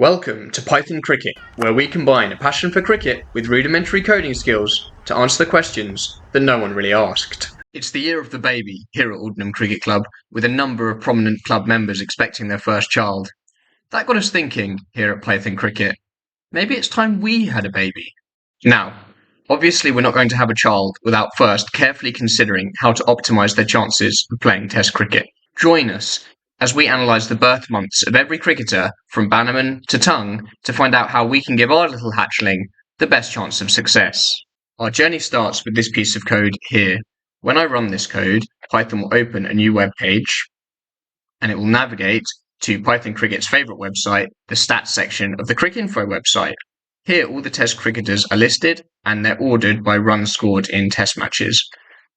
Welcome to Python Cricket, where we combine a passion for cricket with rudimentary coding skills to answer the questions that no one really asked. It's the year of the baby here at Aldenham Cricket Club, with a number of prominent club members expecting their first child. That got us thinking here at Python Cricket, maybe it's time we had a baby. Now, obviously we're not going to have a child without first carefully considering how to optimise their chances of playing Test cricket. Join us as we analyse the birth months of every cricketer from Bannerman to Tongue to find out how we can give our little hatchling the best chance of success. Our journey starts with this piece of code here. When I run this code, Python will open a new web page and it will navigate to Python Cricket's favourite website, the stats section of the Cricinfo website. Here all the test cricketers are listed and they're ordered by runs scored in test matches.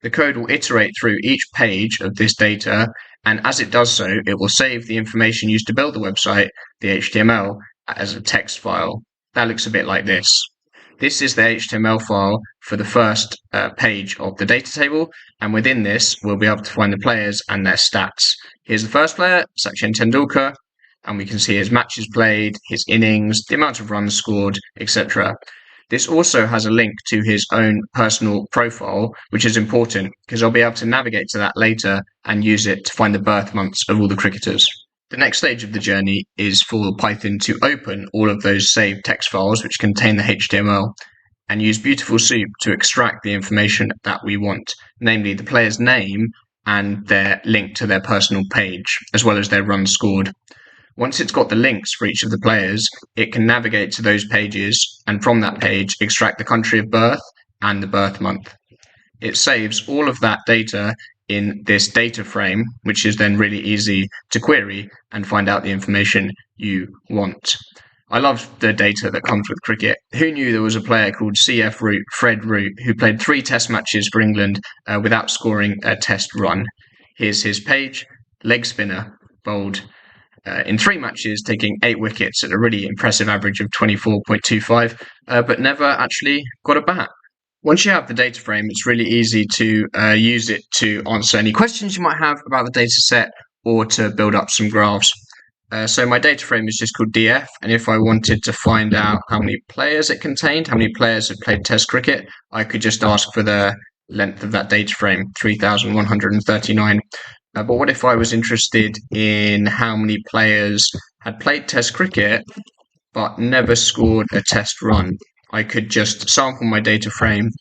The code will iterate through each page of this data, and as it does so, it will save the information used to build the website, the HTML, as a text file. That looks a bit like this. This is the HTML file for the first page of the data table, and within this, we'll be able to find the players and their stats. Here's the first player, Sachin Tendulkar, and we can see his matches played, his innings, the amount of runs scored, etc. This also has a link to his own personal profile, which is important because I'll be able to navigate to that later and use it to find the birth months of all the cricketers. The next stage of the journey is for Python to open all of those saved text files which contain the HTML and use Beautiful Soup to extract the information that we want, namely the player's name and their link to their personal page, as well as their runs scored. Once it's got the links for each of the players, it can navigate to those pages and from that page extract the country of birth and the birth month. It saves all of that data in this data frame, which is then really easy to query and find out the information you want. I love the data that comes with cricket. Who knew there was a player called CF Root, Fred Root, who played 3 test matches for England without scoring a test run? Here's his page, leg spinner, bowled in 3 matches, taking 8 wickets at a really impressive average of 24.25, but never actually got a bat. Once you have the data frame, it's really easy to use it to answer any questions you might have about the data set or to build up some graphs. So my data frame is just called DF, and if I wanted to find out how many players it contained, how many players had played Test cricket, I could just ask for the length of that data frame, 3,139. But what if I was interested in how many players had played Test cricket but never scored a test run? I could just sample my data frame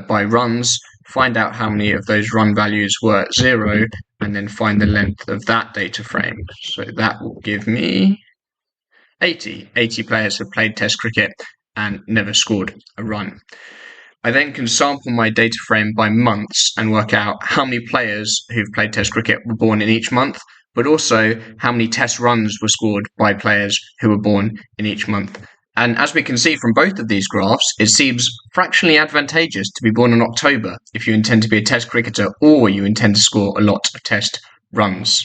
by runs, find out how many of those run values were 0, and then find the length of that data frame. So that will give me 80. 80 players have played Test cricket and never scored a run. I then can sample my data frame by months and work out how many players who've played Test cricket were born in each month, but also how many test runs were scored by players who were born in each month. And as we can see from both of these graphs, it seems fractionally advantageous to be born in October if you intend to be a Test cricketer or you intend to score a lot of test runs.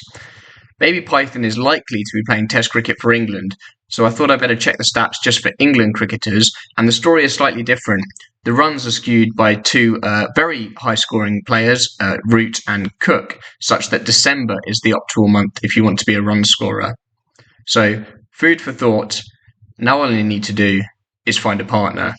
Baby Python is likely to be playing Test cricket for England, so I thought I'd better check the stats just for England cricketers, and the story is slightly different. The runs are skewed by 2 very high-scoring players, Root and Cook, such that December is the optimal month if you want to be a run scorer. So, food for thought. Now all I need to do is find a partner.